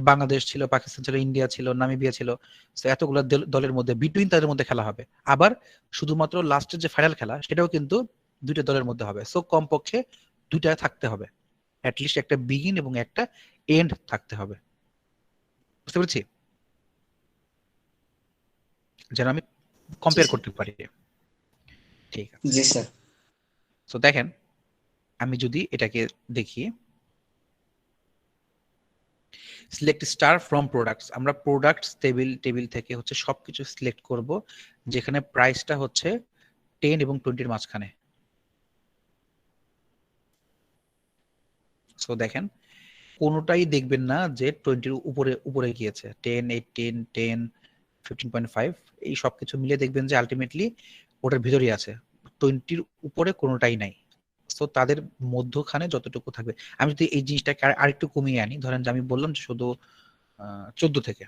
বাংলাদেশ ছিল, পাকিস্তান ছিল, ইন্ডিয়া ছিল, নামিবিয়া ছিল, সো এতগুলো দলের মধ্যে বিটুইন তাদের মধ্যে খেলা হবে। আবার শুধুমাত্র লাস্টের যে ফাইনাল খেলা সেটাও কিন্তু দুইটা দলের মধ্যে হবে, সো কমপক্ষে দুইটা থাকতে হবে, অ্যাটলিস্ট একটা বিগিন এবং একটা এন্ড থাকতে হবে। বুঝতে পেরেছি? যেন আমি কম্পেয়ার স্যার। করতে পারি। ঠিক আছে, জি স্যার। সো দেখেন আমি যদি এটাকে দেখি, সিলেক্ট স্টার ফ্রম প্রোডাক্টস, আমরা প্রোডাক্টস টেবিল থেকে হচ্ছে সবকিছু সিলেক্ট করব যেখানে প্রাইসটা হচ্ছে 10 এবং 20 এর মাঝখানে। সো দেখেন কোনোটাই দেখবেন না যে 20 এর উপরে গিয়েছে, 10, 18, 10, 15.5 এই সবকিছু মিলে দেখবেন যে আলটিমেটলি ওটার ভিতরেই আছে, 20-র উপরে কোনোটাই নাই। সো তাদের মধ্যখানে যতটুকু থাকবে, আমি যদি এই জিনিসটাকে আরেকটু কমিয়ে আনি, ধরেন যে আমি বললাম যে শুধু 14 থেকে,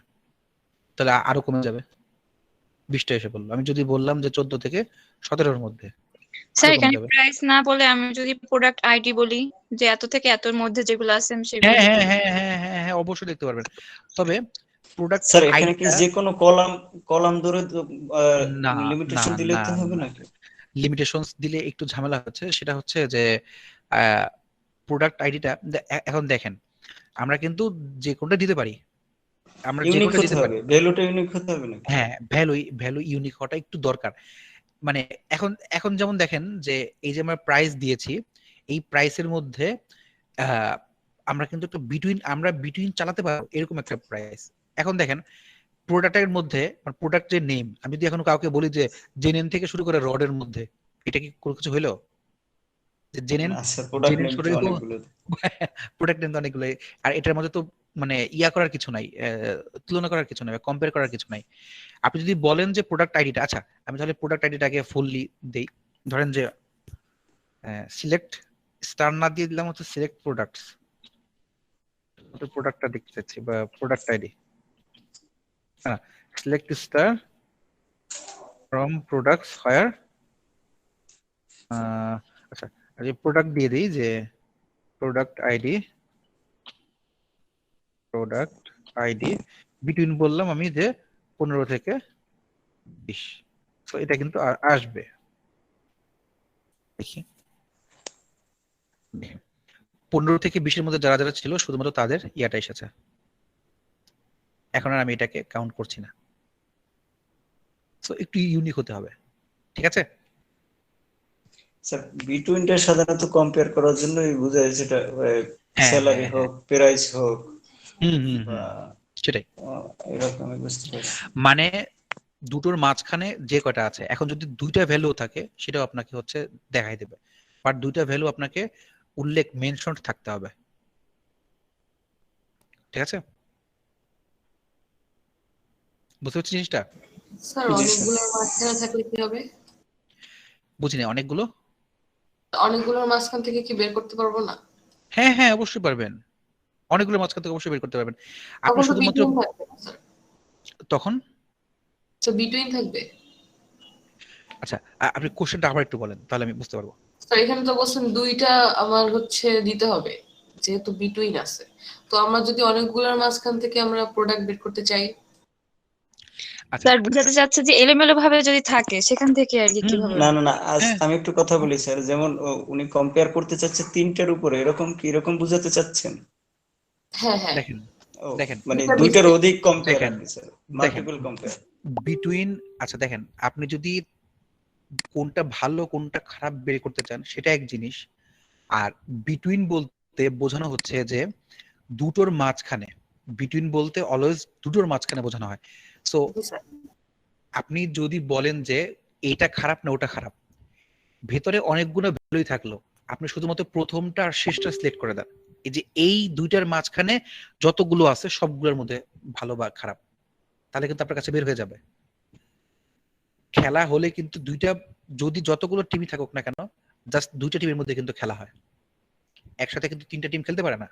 তাহলে আরো কমে যাবে, 20টা এসে বললো। আমি যদি বললাম যে 14 থেকে 17-র মধ্যে, স্যার আরো কমে এখানে যাবে। প্রাইস না বলে আমি যদি প্রোডাক্ট আইডি বলি যে এত থেকে এতর মধ্যে যেগুলো আছে আমি সেগুলো হ্যাঁ লিখব। হ্যাঁ হ্যাঁ হ্যাঁ হ্যাঁ হ্যাঁ অবশ্যই দেখতে পারবেন, তবে প্রোডাক্ট স্যার এখানে কি আইডিটা যে কোনো কলাম ধরে না না লিমিটেশন দিলে না তো হবে না, নাকি? লিমিটেশনস দিলে একটু ঝামেলা হচ্ছে। সেটা হচ্ছে যে প্রোডাক্ট আইডিটা এখন দেখেন আমরা কিন্তু যে কোনটা দিতে পারি, আমরা যে ইউনিক কোনটা হতে দিতে পারি। হবে, ভ্যালুটা ইউনিক হতে হবে নাকি? হ্যাঁ, ভ্যালু ইউনিক হওয়াটা একটু দরকার। মানে এখন এখন যেমন দেখেন যে এই যে আমরা প্রাইস দিয়েছি, এই প্রাইসের মধ্যে আহ, আমরা কিন্তু একটু আমরা বিটুইন চালাতে পারবো এরকম একটা প্রাইস। এখন দেখেন প্রোডাক্টের মধ্যে প্রোডাক্টের নেম আমি যদি এখন কাউকে বলি যে জেনেন থেকে শুরু করে রডের মধ্যে, এটা কি কোনো কিছু হইলো? যে জেনেন না স্যার, প্রোডাক্ট জেনেন নেম শুরু তো অনেকগুলো। প্রোডাক্ট নেম তো অনেকগুলো, আর এটার মধ্যে তো মানে ইয়া করার কিছু নাই, তুলনা করার কিছু নাই, কম্পেয়ার করার কিছু নাই। আপনি যদি বলেন যে প্রোডাক্ট আইডিটা, আচ্ছা আমি তাহলে প্রোডাক্ট আইডিটাকে ফুললি দেই, ধরেন যে সিলেক্ট স্টার না দিয়ে দিলাম হচ্ছে সিলেক্ট প্রোডাক্টস, প্রোডাক্টটা দেখতে চাচ্ছি বা প্রোডাক্ট আইডি, হ্যাঁ, সিলেক্ট স্টার ফ্রম প্রোডাক্টস হোয়ার, আচ্ছা যে প্রোডাক্ট দিয়ে দিই যে প্রোডাক্ট আইডি বিটুইন বললাম আমি যে 15 থেকে 20, তো এটা কিন্তু আসবে। দেখি 15 থেকে 20-এর মধ্যে যারা যারা ছিল শুধুমাত্র তাদের ইয়াটা এসেছে, এখন আর আমি এটাকে কাউন্ট করছি না। সো একটু ইউনিক হতে হবে, ঠিক আছে? স্যার বিটুইনটা সাধারণত কম্পেয়ার করার জন্যই বোঝায়, যেটা হ্যাঁ স্যালারি হ্যাঁ হোক, হ্যাঁ, প্রাইস হোক, হুম হুম বা হুম, সেটাই। এরকম আমি বুঝতে পারছি। মানে দুটোর মাঝখানে যে কয়টা আছে, এখন যদি দুইটা ভ্যালু থাকে সেটাও আপনাকে হচ্ছে দেখাই দেবে, বাট দুইটা ভ্যালু আপনাকে উল্লেখ মেনশন থাকতে হবে। ঠিক আছে, বুঝতে পারছি জিনিসটা? স্যার জি স্যার। অনেকগুলোর মাঝখানে থাকলে কি হবে? বুঝিনি অনেকগুলো। অনেকগুলোর মাঝখান থেকে কি বের করতে পারবো না? হ্যাঁ হ্যাঁ অবশ্যই পারবেন, অনেকগুলো মাঝখান থেকে অবশ্যই বের করতে পারবেন। আপনি তখন তো শুধুমাত্র বিটুইন থাকবে না স্যার, তখন তো বিটুইন থাকবে। আচ্ছা আপনি কোশ্চেনটা আবার একটু বলেন তাহলে আমি বুঝতে পারবো। স্যার এখানে তো বলছেন দুইটা আমার হচ্ছে দিতে হবে, যেহেতু বিটুইন আছে। তো আমরা যদি অনেকগুলোর মাঝখান থেকে আমরা প্রোডাক্ট বের করতে চাই, আচ্ছা স্যার বুঝাতে চাচ্ছে যে এলোমেলো ভাবে যদি থাকে সেখান থেকে আর কি হুম কিভাবে। হুম না না না, আজ হ্যাঁ আমি একটু কথা বলি স্যার, যেমন উনি কম্পেয়ার করতে চাচ্ছে তিনটার উপরে, এরকম কি এরকম বুঝাতে চাচ্ছেন? হ্যাঁ হ্যাঁ, দেখেন ও, দেখেন মানে এটা দুইটার বুঝতে অধিক কম্পেয়ার দেখেন আর কি স্যার, দেখেন মাল্টিপল কম্পেয়ার। বিটুইন, আচ্ছা দেখেন আপনি যদি কোনটা ভালো কোনটা খারাপ বের করতে চান সেটা এক জিনিস, আর বিটুইন বলতে বোঝানো হচ্ছে যে দুটোর মাঝখানে, বিটুইন বলতে অলওয়েজ দুটোর মাঝখানে বোঝানো হয়। So sir. আপনি যদি বলেন যে এটা খারাপ না ওটা খারাপ, ভেতরে অনেকগুলো ভ্যালুই থাকলো, আপনি শুধুমাত্র প্রথমটা আর শেষটা সিলেক্ট করে দেন, এই যে এই দুইটার মাঝখানে যতগুলো আছে সবগুলোর মধ্যে ভালো বা খারাপ, তাহলে কিন্তু আপনার কাছে বের হয়ে যাবে। খেলা হলে কিন্তু দুইটা, যদি যতগুলো টিমই থাকুক না কেন, জাস্ট দুইটা টিমের মধ্যে কিন্তু খেলা হয়, একসাথে কিন্তু তিনটা টিম খেলতে পারে না।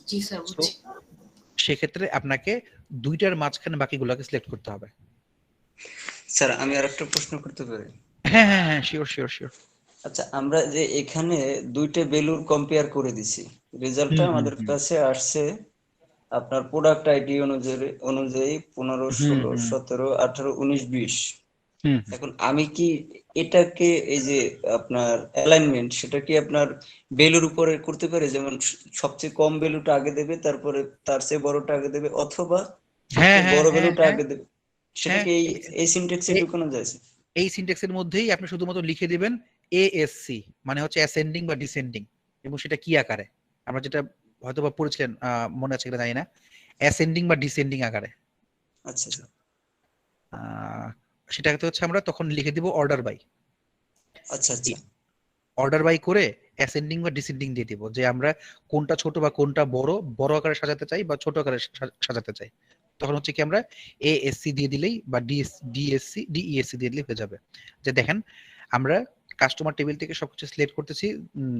জি স্যার তো বুঝছি। সেক্ষেত্রে আপনাকে দুইটার মাঝখানে বাকিগুলোকে সিলেক্ট করতে হবে। স্যার আমি আর একটা প্রশ্ন করতে পারি? হ্যাঁ হ্যাঁ হ্যাঁ শিওর শিওর শিওর। আচ্ছা, আমরা যে এখানে দুইটা ভ্যালুর কম্পেয়ার করে দিছি, রেজাল্টটা হুম হুম আমাদের হুম কাছে আসছে আপনার প্রোডাক্ট আইডি অনুযায়ী অনুযায়ী 15, হুম 16, হুম 17, 18, 19, 20। হুম এখন আমি কি এটাকে এই যে আপনার অ্যালাইনমেন্ট, সেটা কি আপনার ভ্যালুর উপরে করতে পারি? যেমন সবচেয়ে কম ভ্যালুটা আগে দেবে, তারপরে তার চেয়ে বড়টা আগে দেবে, অথবা হ্যাঁ সবচেয়ে হ্যাঁ বড় হ্যাঁ ভ্যালুটা হ্যাঁ আগে দেবে, সেটা হ্যাঁ কি এই এই সিনট্যাক্সে এ- ঢুকানো যায়? এই সিনট্যাক্সের মধ্যেই আপনি শুধুমাত্র লিখে দিবেন এএসসি, মানে হচ্ছে অ্যাসেন্ডিং বা ডিসেন্ডিং, এবং সেটা কি আকারে, আমরা যেটা হয়তো বা পড়েছিলেন মনে আছে কিনা জানি না, অ্যাসেন্ডিং বা ডিসেন্ডিং আকারে। আচ্ছা আচ্ছা আহ, সেটাতে হচ্ছে আমরা তখন লিখে দিব অর্ডার বাই, আচ্ছা আচ্ছা অর্ডার বাই করে অ্যাসেন্ডিং বা ডিসেন্ডিং দিয়ে দিব, যে আমরা কোনটা ছোট বা কোনটা বড়, বড় আকারে সাজাতে চাই বা ছোট আকারে সাজাতে চাই। তখন হচ্ছে কি আমরা এএসসি দিয়ে দিলেই বা ডিএসসি ডিইএসসি দিয়ে দিলেই হয়ে যাবে। যে দেখেন আমরা কাস্টমার টেবিল থেকে সবকিছু সিলেক্ট করতেছি,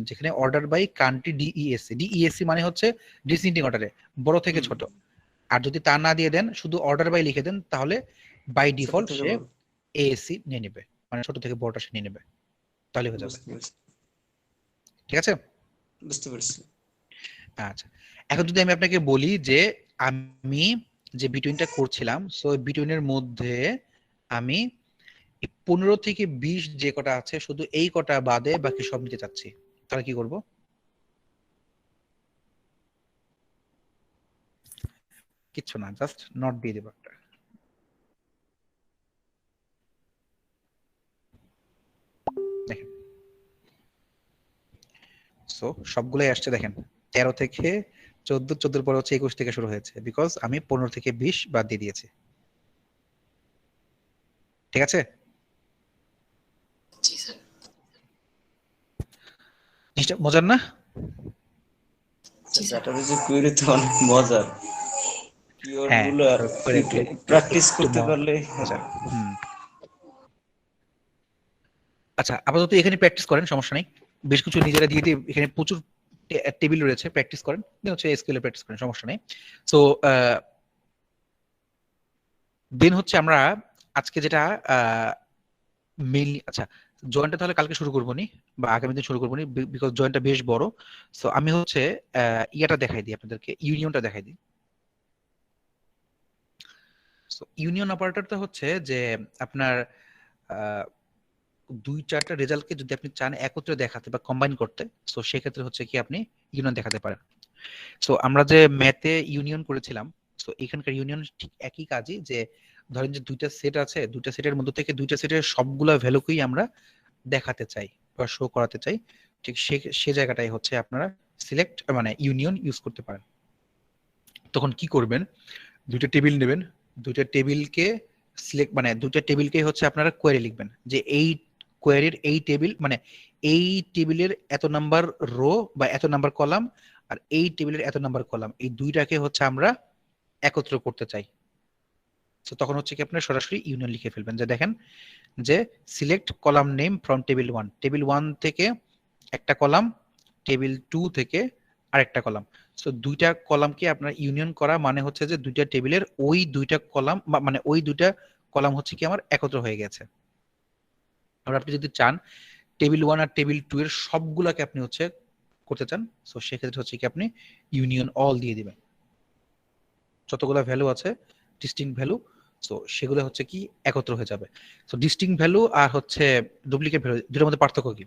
যেখানে অর্ডার বাই কান্ট্রি ডিইএসসি, ডিইএসসি মানে হচ্ছে ডিসেন্ডিং অর্ডারে বড় থেকে হুম, ছোট। আর যদি তা না দিয়ে দেন শুধু অর্ডার বাই লিখে দেন, তাহলে বাই ছোট ডিফল্ট থেকে সে বড়। এএসসি নিয়ে নেবে, মানে ছোট থেকে বড়টা সে নিয়ে নেবে, তাহলে হয়ে যাবে। বুঝতে পারছি ঠিক আছে। বুঝতে পারছি। আচ্ছা, এখন যদি আমি আপনাকে বলি যে আমি যে বিটুইনটা করছিলাম, সো বিটুইনের মধ্যে আমি 15 থেকে 20 যে কটা আছে শুধু এই কটা বাদে বাকি সব নিতে চাচ্ছি, তাহলে কি করব? কিচ্ছু না, জাস্ট নট দিয়ে দেবো একটা। দেখেন, সো সবগুলোই আসছে দেখেন, 13 থেকে 14, 14 পরে হচ্ছে 21 থেকে শুরু হয়েছে, বিকজ আমি 15 থেকে 20 বাদ দিয়ে দিয়েছি। ঠিক আছে, জি স্যার। জিনিসটা মজার না? জি স্যার। ডাটাবেজ কোয়েরি তো অনেক মজার, কিওয়ার্ড হ্যাঁ, গুলো করে একটু প্র্যাকটিস একটু করতে পারলে মজা। হবে। হুম। আচ্ছা আপাতত এখানে প্র্যাকটিস করেন, সমস্যা নেই, বেশ কিছু নিজেরা দিয়ে দিয়ে এখানে প্রচুর টেবিল রয়েছে, প্র্যাকটিস করেন, দেন হচ্ছে এসকিউএল প্র্যাকটিস করেন, সমস্যা নেই। সো দেন হচ্ছে আমরা আজকে যেটা মেইনলি, আচ্ছা জয়েন্টটা তাহলে কালকে শুরু করবো নি বা আগামী দিন শুরু করবো নি, বিকজ জয়েন্টটা বেশ বড়। সো আমি হচ্ছে ইয়াটা দেখাই দিই আপনাদেরকে, ইউনিয়নটা দেখাই দিই। সো ইউনিয়ন অপারেটরটা হচ্ছে যে আপনার আহ, দুই চারটা রেজাল্টকে যদি আপনি চান একত্রে দেখাতে বা কম্বাইন করতে, সো সেক্ষেত্রে হচ্ছে কি আপনি ইউনিয়ন দেখাতে পারেন। সো আমরা যে ম্যাথে ইউনিয়ন করেছিলাম, সো এখানকার ইউনিয়ন ঠিক একই কাজই, যে ধরেন যে দুইটা সেট আছে, দুইটা সেটের মধ্যে থেকে দুইটা সেটের সবগুলা ভ্যালুকেই আমরা দেখাতে চাই বা শো করাতে চাই, ঠিক সে জায়গাটাই হচ্ছে আপনারা সিলেক্ট মানে ইউনিয়ন ইউজ করতে পারেন। তখন কি করবেন, দুইটা টেবিল নেবেন, দুইটা টেবিলকে সিলেক্ট মানে দুইটা টেবিলকে হচ্ছে আপনারা কোয়েরি লিখবেন, যে এই কোয়েরির এই টেবিল মানে এই টেবিলের এত নাম্বার রো বা এত নাম্বার কলাম আর এই টেবিলের এত নাম্বার কলাম, এই দুইটাকে হচ্ছে আমরা একত্র করতে চাই। তো তখন হচ্ছে কি আপনার সরাসরি ইউনিয়ন লিখে ফেলবেন, যে দেখেন যে select column name from table 1, table 1 থেকে একটা কলাম, টেবিল 2 থেকে আরেকটা কলাম। সো দুইটা কলামকে আপনার ইউনিয়ন করা মানে হচ্ছে যে দুইটা টেবিলের ওই দুইটা কলাম, মানে ওই দুইটা কলাম হচ্ছে কি আমার একত্র হয়ে গেছে। আর আপনি যদি চান টেবিল 1 আর টেবিল 2 এর সবগুলাকে আপনি হচ্ছে করতে চান, সো সেক্ষেত্রে হচ্ছে কি আপনি ইউনিয়ন অল দিয়ে দিবেন। যতগুলো ভ্যালু আছে ডিস্টিংক্ট ভ্যালু, সো সেগুলো হচ্ছে কি একত্র হয়ে যাবে। সো ডিস্টিংক্ট ভ্যালু আর হচ্ছে ডুপ্লিকেট ভ্যালু দুটোর মধ্যে পার্থক্য কি?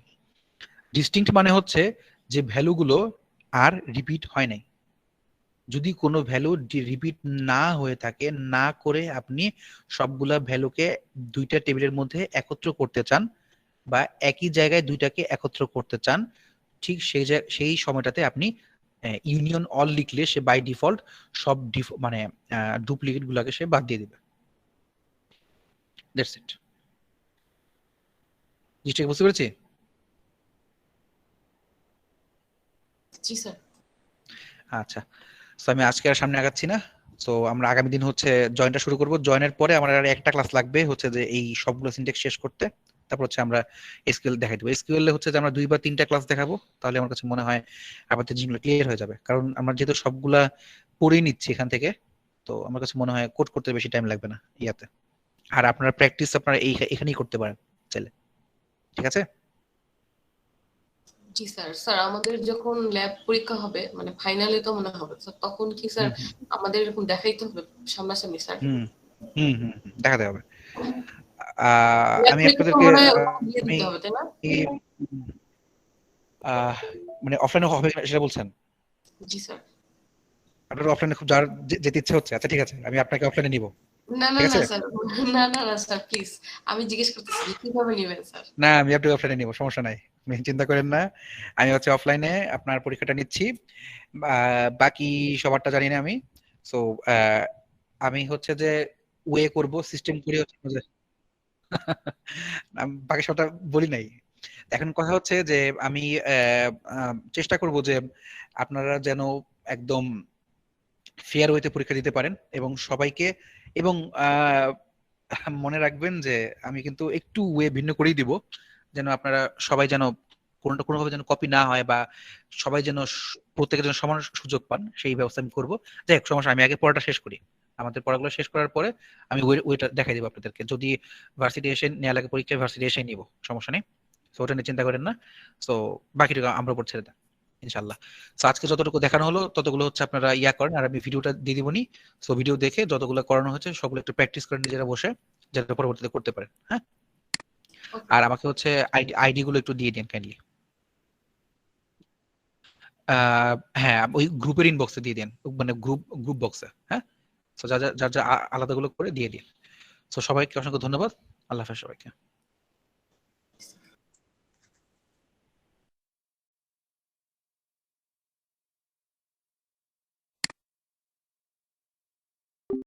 ডিস্টিংক্ট মানে হচ্ছে যে ভ্যালুগুলো আর রিপিট হয় নাই। যদি কোনো ভ্যালু রিপিট না হয়ে থাকে, না করে আপনি সবগুলা ভ্যালুকে দুইটা টেবিলের মধ্যে একত্র করতে চান বা একই জায়গায় দুইটাকে একত্র করতে চান, ঠিক সেই সময়টাতে আপনি ইউনিয়ন অল লিখলে সে বাই ডিফল্ট সব মানে ডুপ্লিকেট গুলাকে সে বাদ দিয়ে দিবে। That's it. জিনিসটাকে বুঝতে পেরেছি? জি স্যার। আচ্ছা, তো আমি আজকে আর সামনে আগাচ্ছি না। তো আমরা আগামী দিন হচ্ছে জয়েনটা শুরু করব। জয়েনের পরে আমার আর একটা ক্লাস লাগবে হচ্ছে যে এই সবগুলো সিনট্যাক্স শেষ করতে, তারপর হচ্ছে আমরা এসকিউএল দেখাই দেবো। এসকিউএল এ হচ্ছে যে আমরা 2 বা 3টা ক্লাস দেখাবো, তাহলে আমার কাছে মনে হয় আমাদের জিনিসগুলো ক্লিয়ার হয়ে যাবে। কারণ আমরা যেহেতু সবগুলা পড়ে নিচ্ছি এখান থেকে, তো আমার কাছে মনে হয় কোড করতে বেশি টাইম লাগবে না ইয়াতে। আর আপনারা প্র্যাকটিস আপনারা এখানেই করতে পারেন চাইলে, ঠিক আছে? জি স্যার। স্যার আমাদের যখন ল্যাব পরীক্ষা হবে মানে ফাইনালে তো মনে হবে স্যার, তখন কি স্যার আমাদের এরকম দেখাইতে হবে সামনাসামনি স্যার? হুম হুম হুম হুম, দেখাতে হবে। ল্যাব আমি পরীক্ষা তো আপনাদেরকে মনে হয় দিয়ে আমি দিতে হবে, তাই না? মানে অফলাইনে হবে সেটা বলছেন? জি স্যার। আপনার অফলাইনে খুব যেতে ইচ্ছে হচ্ছে? আচ্ছা ঠিক আছে, আমি আপনাকে অফলাইনে নিব, না না ঠিক না আছে? স্যার, না না না স্যার প্লিজ, আমি জিজ্ঞেস করতেছি যে কিভাবে নেবেন স্যার? না, আমি আপনাকে অফলাইনে নিব, সমস্যা নাই, আপনি চিন্তা করেন না। আমি হচ্ছে অফলাইনে আপনার পরীক্ষাটা নিচ্ছি। বাকি সবারটা জানি না আমি। সো আমি হচ্ছে যে ওয়ে করব সিস্টেম করে হচ্ছে যে আমি বাকি সবটা বলি নাই। এখন কথা হচ্ছে যে আমি চেষ্টা করব যে আপনারা যেন একদম ফেয়ার ওয়েতে পরীক্ষা দিতে পারেন এবং সবাইকে, এবং মনে রাখবেন যে আমি কিন্তু একটু ওয়ে ভিন্ন করেই দিব, যেন আপনারা সবাই যেন কোনোভাবে যেন কপি না হয়, বা সবাই যেন প্রত্যেকের জন্য সমান সুযোগ পান, সেই ব্যবস্থা আমি করবো। যাই হোক, সমস্যা, আমি আগে পড়াটা শেষ করি। আমাদের পড়াগুলো শেষ করার পরে আমি ওইটা দেখাই দেবো আপনাদেরকে। যদি ভার্সিটি এসে নেওয়া লাগে পরীক্ষায়, ভার্সিটি এসে নিব, সমস্যা নেই। তো ওটা নিয়ে চিন্তা করেন না। তো বাকিটুকু আমরা উপর ছেড়ে দেন ইনশাল্লাহ। তো আজকে যতটুকু দেখানো হলো ততগুলো হচ্ছে আপনারা ইয়া করেন, আর আমি ভিডিওটা দিয়ে দিবনি। সো ভিডিও দেখে যতগুলো করানো হচ্ছে সবগুলো একটু প্র্যাকটিস করেন নিজেরা বসে, যাতে পরবর্তীতে করতে পারেন। হ্যাঁ, আর আমাকে হচ্ছে আইডি গুলো একটু দিয়ে দিন কাইন্ডলি। হ্যাঁ, ওই গ্রুপের ইনবক্সে দিয়ে দিন, মানে গ্রুপ বক্সে। হ্যাঁ, তো যার যার আলাদা গুলো করে দিয়ে দিন। তো সবাইকে অসংখ্য ধন্যবাদ। আল্লাহ হাফেজ সবাইকে।